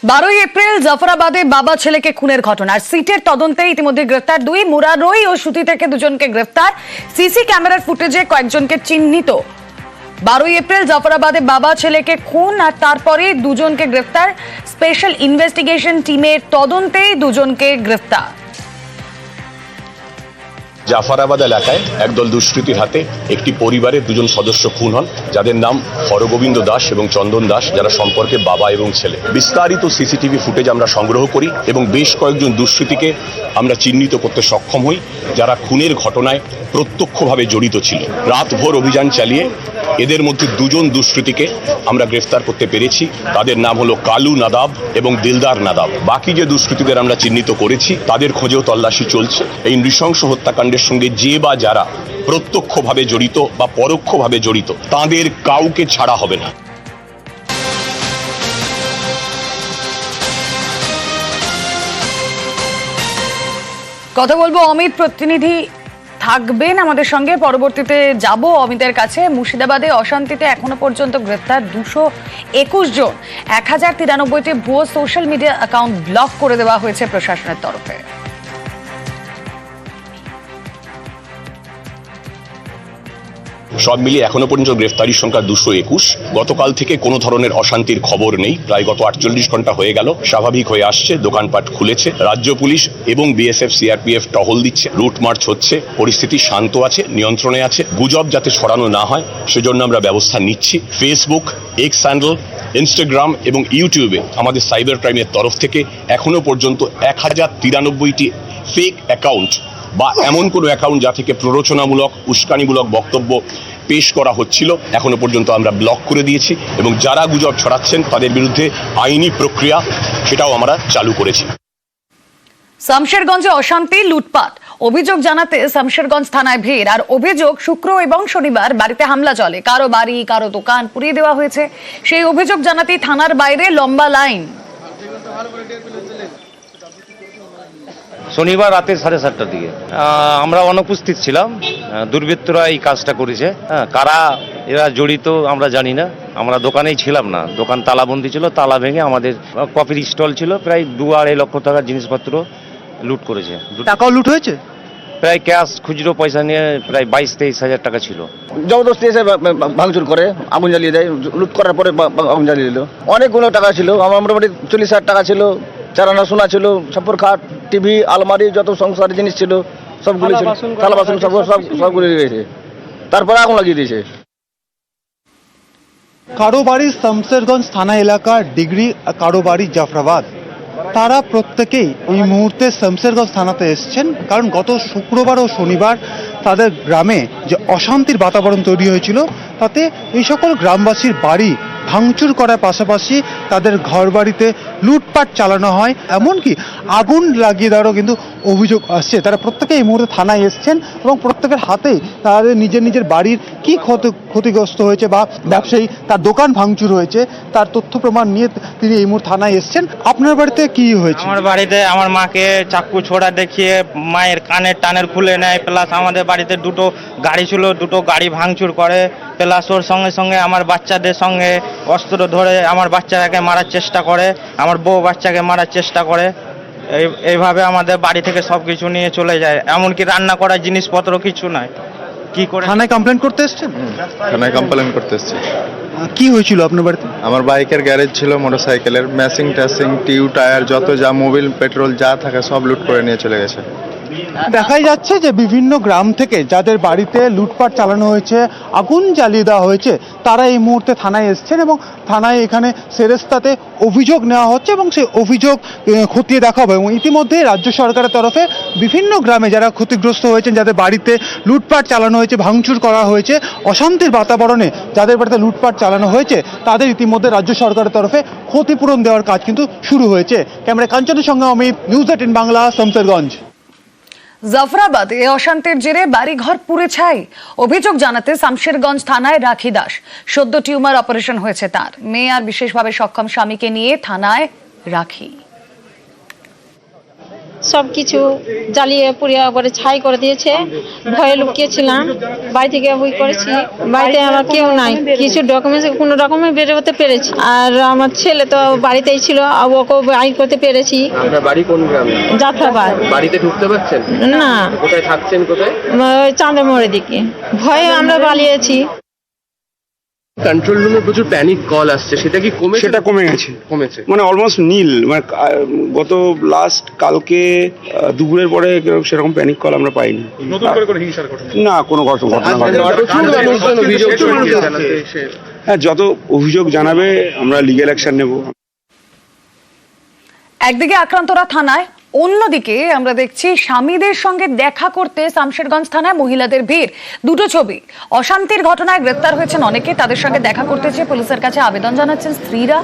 12 April জাফরাবাদে বাবা ছেলেকে খুনের ঘটনার সিটের তদন্তে ইতিমধ্যে গ্রেফতার দুই মুরারই ও সুতি থেকে দুজনকে গ্রেফতার। সিসি ক্যামেরার ফুটেজে কয়েকজনকে চিহ্নিত। 12 এপ্রিল জাফরাবাদে বাবা ছেলেকে খুন আর তারপরে দুজনকে গ্রেফতার। স্পেশাল ইনভেস্টিগেশন টিমের তদন্তেই দুজনকে গ্রেফতার। জাফরাবাদ এলাকায় একদল দুষ্কৃতীর হাতে একটি পরিবারের দুজন সদস্য খুন হন, যাদের নাম হরগোবিন্দ দাস এবং চন্দন দাস, যারা সম্পর্কে বাবা এবং ছেলে। বিস্তারিত সিসিটিভি ফুটেজ আমরা সংগ্রহ করি এবং বেশ কয়েকজন দুষ্কৃতীকে আমরা চিহ্নিত করতে সক্ষম হই, যারা খুনের ঘটনায় প্রত্যক্ষভাবে জড়িত ছিল। রাতভর অভিযান চালিয়ে এদের মধ্যে দুজন দুষ্কৃতীকে আমরা গ্রেফতার করতে পেরেছি। তাদের নাম হলো কালু নাদাব এবং দিলদার নাদাব। বাকি যে দুষ্কৃতীদের আমরা চিহ্নিত করেছি তাদের খোঁজেও তল্লাশি চলছে। এই নৃশংস হত্যাকাণ্ডের সঙ্গে যে বা যারা প্রত্যক্ষভাবে জড়িত বা পরোক্ষভাবে জড়িত, তাদের কাউকে ছাড়া হবে না। কথা বলবো অমিত প্রতিনিধি থাকবেন আমাদের সঙ্গে, পরবর্তীতে যাব অমিতের কাছে। মুর্শিদাবাদে অশান্তিতে এখনো পর্যন্ত গ্রেফতার 221 জন। 1093টি ভুয়ো সোশ্যাল মিডিয়া অ্যাকাউন্ট ব্লক করে দেওয়া হয়েছে প্রশাসনের তরফে। সব মিলিয়ে এখনো পর্যন্ত গ্রেফতারির সংখ্যা 221। গতকাল থেকে কোনো ধরনের অশান্তির খবর নেই। প্রায় গত 48 ঘন্টা হয়ে গেল, স্বাভাবিক হয়ে আসছে, দোকানপাট খুলেছে। রাজ্য পুলিশ এবং বিএসএফ সিআরপিএফ টহল দিচ্ছে, রুট মার্চ হচ্ছে, পরিস্থিতি শান্ত আছে, নিয়ন্ত্রণে আছে। গুজব যাতে ছড়ানো না হয় সেজন্য আমরা ব্যবস্থা নিচ্ছি। ফেসবুক, এক্স হ্যান্ডেল, ইনস্টাগ্রাম এবং ইউটিউবে আমাদের সাইবার ক্রাইমের তরফ থেকে এখনো পর্যন্ত 1093টি ফেক অ্যাকাউন্ট বা এমন কোনো অ্যাকাউন্ট যা থেকে প্ররোচনামূলক, উস্কানিমূলক বক্তব্য পেশ করা হচ্ছিল, এখনো পর্যন্ত আমরা ব্লক করে দিয়েছি এবং যারা গুজব ছড়াচ্ছেন তাদের বিরুদ্ধে আইনি প্রক্রিয়া সেটাও আমরা চালু করেছি। শামশেরগঞ্জে অশান্তি, লুটপাট। অভিযোগ জানাতে শামশেরগঞ্জ থানায় ভিড়। আর অভিযোগ, শুক্র এবং শনিবার বাড়িতে হামলা চলে, কারো বাড়ি কারো দোকান পুড়িয়ে দেওয়া হয়েছে। সেই অভিযোগ জানাতেই থানার বাইরে লম্বা লাইন। শনিবার রাতে 7:30টার দিকে আমরা অনুপস্থিত ছিলাম। দুর্বৃত্তরা এই কাজটা করেছে। কারা এরা জড়িত আমরা জানি না। আমরা দোকানেই ছিলাম না, দোকান তালাবন্দি ছিল। তালা ভেঙে আমাদের কফির স্টল ছিল, প্রায় 2-2.5 লক্ষ টাকার জিনিসপত্র লুট করেছে। টাকাও লুট হয়েছে, প্রায় ক্যাশ খুচরো পয়সা নিয়ে প্রায় 22-23 হাজার টাকা ছিল। জবরদস্তি এসে ভাঙচুর করে, আগুন জ্বালিয়ে দেয়। লুট করার পরে আগুন জ্বালিয়ে দিল। অনেকগুলো টাকা ছিল, আমার মোটামুটি 40,000 টাকা ছিল। চারানা সোনা ছিল, সাপুর খাট, টিভি, আলমারি, যত সংসারের জিনিস ছিল সবগুলো ছিল, থালা বাসন সবগুলো গেছে। তারপরে আগুন লাগিয়ে দিয়েছে। কারো বাড়ি শামশেরগঞ্জ থানা এলাকার ডিগ্রি, কারো বাড়ি জাফরাবাদ। তারা প্রত্যেকেই এই মুহূর্তে শামশেরগঞ্জ থানাতে এসছেন, কারণ গত শুক্রবার ও শনিবার তাদের গ্রামে যে অশান্তির বাতাবরণ তৈরি হয়েছিল, তাতে এই সকল গ্রামবাসীর বাড়ি ভাঙচুর করার পাশাপাশি তাদের ঘর বাড়িতে লুটপাট চালানো হয়, এমনকি আগুন লাগিয়ে দেওয়ারও কিন্তু অভিযোগ আসছে। তারা প্রত্যেকে এই মুহূর্তে থানায় এসছেন এবং প্রত্যেকের হাতেই তাদের নিজের নিজের বাড়ির কী ক্ষতিগ্রস্ত হয়েছে বা ব্যবসায়ী তার দোকান ভাঙচুর হয়েছে তার তথ্য প্রমাণ নিয়ে তিনি এই মুহূর্তে থানায় এসছেন। আপনার বাড়িতে কি হয়েছে? আমার বাড়িতে আমার মাকে চাকু ছোড়া দেখিয়ে মায়ের কানের টানের খুলে নেয়, প্লাস আমাদের বাড়িতে 2টো গাড়ি ছিল, 2টো গাড়ি ভাঙচুর করে, প্লাস ওর সঙ্গে সঙ্গে আমার বাচ্চাদের সঙ্গে অস্ত্র ধরে আমার বাচ্চাকে মারার চেষ্টা করে, আমার বউ বাচ্চাকে মারার চেষ্টা করে। এইভাবে আমাদের বাড়ি থেকে সব কিছু নিয়ে চলে যায়, এমনকি রান্না করার জিনিসপত্র কিছু নাই। কি করে থানায় কমপ্লেন করতে এসছেন? থানায় কমপ্লেন করতে এসেছি। কি হয়েছিল আপনার বাড়িতে? আমার বাইকের গ্যারেজ ছিল, মোটরসাইকেলের ম্যাসিং ট্যাসিং, টিউ টায়ার, যত যা মোবিল পেট্রোল যা থাকে সব লুট করে নিয়ে চলে গেছে। দেখাই যাচ্ছে যে বিভিন্ন গ্রাম থেকে যাদের বাড়িতে লুটপাট চালানো হয়েছে, আগুন জ্বালিয়ে দেওয়া হয়েছে, তারা এই মুহূর্তে থানায় এসছেন এবং থানায় এখানে সেরেস্তাতে অভিযোগ নেওয়া হচ্ছে এবং সেই অভিযোগ খতিয়ে দেখা হবে। এবং ইতিমধ্যে রাজ্য সরকারের তরফে বিভিন্ন গ্রামে যারা ক্ষতিগ্রস্ত হয়েছেন, যাদের বাড়িতে লুটপাট চালানো হয়েছে, ভাঙচুর করা হয়েছে, অশান্তির বাতাবরণে যাদের বাড়িতে লুটপাট চালানো হয়েছে, তাদের ইতিমধ্যে রাজ্য সরকারের তরফে ক্ষতিপূরণ দেওয়ার কাজ কিন্তু শুরু হয়েছে। ক্যামেরা কাঞ্চনের সঙ্গে অমিত, নিউজ 18 বাংলা, শামশেরগঞ্জ। জাফরাবাদে অশান্তির জেরে বাড়িঘর পুড়ে ছাই। অভিযোগ জানাতে শামশেরগঞ্জ থানায় রাখি দাস। সদ্য টিউমার অপারেশন হয়েছে তার। মেয়ে আর বিশেষভাবে সক্ষম স্বামীকে নিয়ে থানায় রাখি। সব কিছু জ্বালিয়ে পুড়িয়ে একবারে ছাই করে দিয়েছে। ভয়ে লুকিয়েছিলাম, বাড়ি থেকে বই করেছি। বাড়িতে আমার কেউ নাই, কিছু ডকুমেন্টস কোনো রকমে বেরোতে পেরেছি। আর আমার ছেলে তো বাড়িতেই ছিল, ওকে বাইর করতে পেরেছি। আপনার বাড়ি কোন গ্রামে? জাফরাবাদ। বাড়িতে ঢুকতে পারছেন না, কোথায় থাকছেন? কোথায়? ওই চাঁদামোড়ের দিকে। ভয়ে আমরা পালিয়েছি। কন্ট্রোল রুমে প্রচুর প্যানিক কল আসছে, সেটা কি কমেছে? সেটা কমে গেছে, কমেছে মানে অলমোস্ট নীল। মানে গত লাস্ট কালকে দুপুরের পরে সেরকম প্যানিক কল আমরা পাইনি। নতুন করে কোনো হিংসার ঘটনা? না, কোনো ঘটনা ঘটেনি। প্রচুর মানুষজন অভিযোগ করছে। হ্যাঁ, যত অভিযোগ জানাবে আমরা লিগ্যাল অ্যাকশন নেব। একদিকে আক্রান্তরা থানায়, অন্যদিকে আমরা দেখছি স্বামীদের সঙ্গে দেখা করতে শামশেরগঞ্জ থানায় মহিলাদের ভিড়। দুটো ছবি। অশান্তির ঘটনায় গ্রেফতার হয়েছেন অনেকে, তাদের সঙ্গে দেখা করতে চেয়ে পুলিশের কাছে আবেদন জানাচ্ছেন স্ত্রীরা।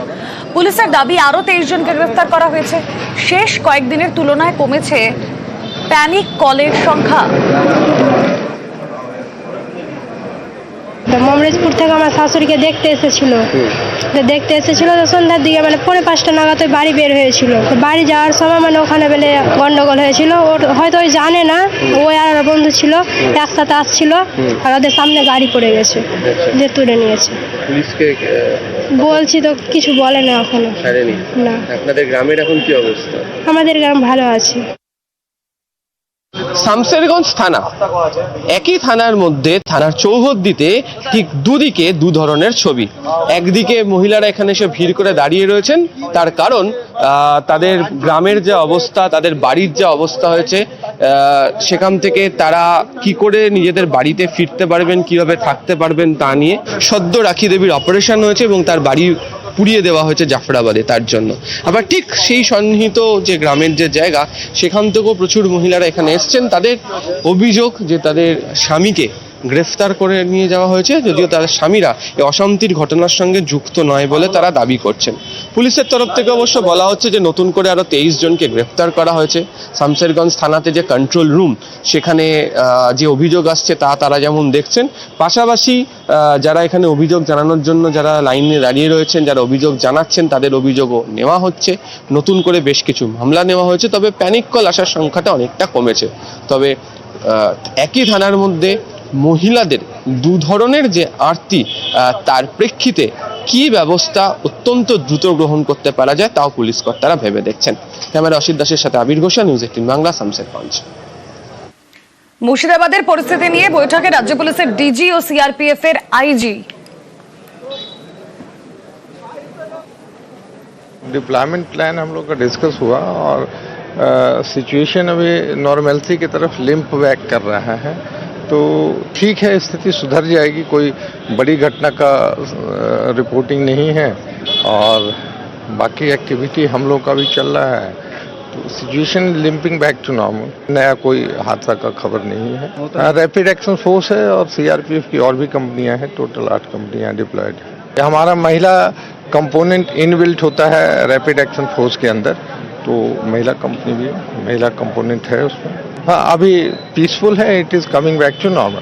পুলিশের দাবি আরো 23 জনকে গ্রেফতার করা হয়েছে। শেষ কয়েকদিনের তুলনায় কমেছে প্যানিক কলের সংখ্যা। মমরেজপুর থেকে আমার শাশুড়িকে দেখতে এসেছিল, তো সন্ধ্যার দিকে মানে 4:30 নাগাদ ওই বাড়ি বের হয়েছিল। তো বাড়ি যাওয়ার সময় মানে ওখানে বেলে গন্ডগোল হয়েছিল। ওর হয়তো ওই জানে না, ওই আর ওর বন্ধু ছিল একসাথে আসছিল, আর ওদের সামনে গাড়ি পড়ে গেছে, যে তুলে নিয়েছে। পুলিশকে বলছি তো কিছু বলে না এখনো। ছাড়েনি? না। আপনাদের গ্রামের এখন কি অবস্থা? আমাদের গ্রাম ভালো আছে। শামশেরগঞ্জ থানা, একই থানার মধ্যে থানার চৌহদ্দিতে ঠিক দুদিকে দু ধরনের ছবি। একদিকে মহিলারা এখানে এসে ভিড় করে দাঁড়িয়ে রয়েছেন, তার কারণ তাদের গ্রামের যে অবস্থা, তাদের বাড়ির যে অবস্থা হয়েছে, সেখান থেকে তারা কি করে নিজেদের বাড়িতে ফিরতে পারবেন, কিভাবে থাকতে পারবেন তা নিয়ে। সদ্য রাখি দেবীর অপারেশন হয়েছে এবং তার বাড়ি পুড়িয়ে দেওয়া হয়েছে জাফরাবাদে তার জন্য। আবার ঠিক সেই সন্নিহিত যে গ্রামের যে জায়গা, সেখান থেকেও প্রচুর মহিলারা এখানে এসছেন। তাদের অভিযোগ যে তাদের স্বামীকে গ্রেফতার করে নিয়ে যাওয়া হয়েছে, যদিও তাদের স্বামীরা এই অশান্তির ঘটনার সঙ্গে যুক্ত নয় বলে তারা দাবি করছেন। পুলিশের তরফ থেকে অবশ্য বলা হচ্ছে যে নতুন করে আরো 23 জনকে গ্রেফতার করা হয়েছে। শামশেরগঞ্জ থানাতে যে কন্ট্রোল রুম, সেখানে যে অভিযোগ আসছে তা তারা যেমন দেখছেন, পাশাপাশি যারা এখানে অভিযোগ জানানোর জন্য যারা লাইনে দাঁড়িয়ে রয়েছেন, যারা অভিযোগ জানাচ্ছেন, তাদের অভিযোগও নেওয়া হচ্ছে। নতুন করে বেশ কিছু মামলা নেওয়া হয়েছে, তবে প্যানিক কল আসার সংখ্যাটা অনেকটা কমেছে। তবে একই থানার মধ্যে মহিলাদের দু ধরনের যে আরতি, তার প্রেক্ষিতে কি ব্যবস্থা অত্যন্ত দ্রুত গ্রহণ করতে পারা যায় তাও পুলিশ কর্তারা ভেবে দেখছেন। ক্যামেরা অসিত দাসের সাথে আবির ঘোষা, নিউজ 18 বাংলা, শামশেরগঞ্জ। মুর্শিদাবাদের পরিস্থিতি নিয়ে বৈঠকে রাজ্য পুলিশের ডিজি ও সিআরপিএফ এর আইজি। डिप्लॉयमेंट प्लान हम लोग का डिस्कस हुआ और सिचुएशन अभी नॉर्मलसी की तरफ लिंप बैक कर रहा है, तो ठीक है, स्थिति सुधर जाएगी। कोई बड़ी घटना का रिपोर्टिंग नहीं है और बाकी एक्टिविटी हम लोग का भी चल रहा है, तो situation limping back to normal. नया कोई हादसा का खबर नहीं है। रैपिड एक्शन फोर्स है और सीआरपीएफ की और भी कंपनियां हैं, टोटल 8 कंपनियां डिप्लॉयड हैं। हमारा महिला कंपोनेंट इनबिल्ट होता है रैपिड एक्शन फोर्स के अंदर, तो महिला कंपनी भी, महिला कंपोनेंट है उसमें। हाँ, अभी पीसफुल है, it is coming back to normal.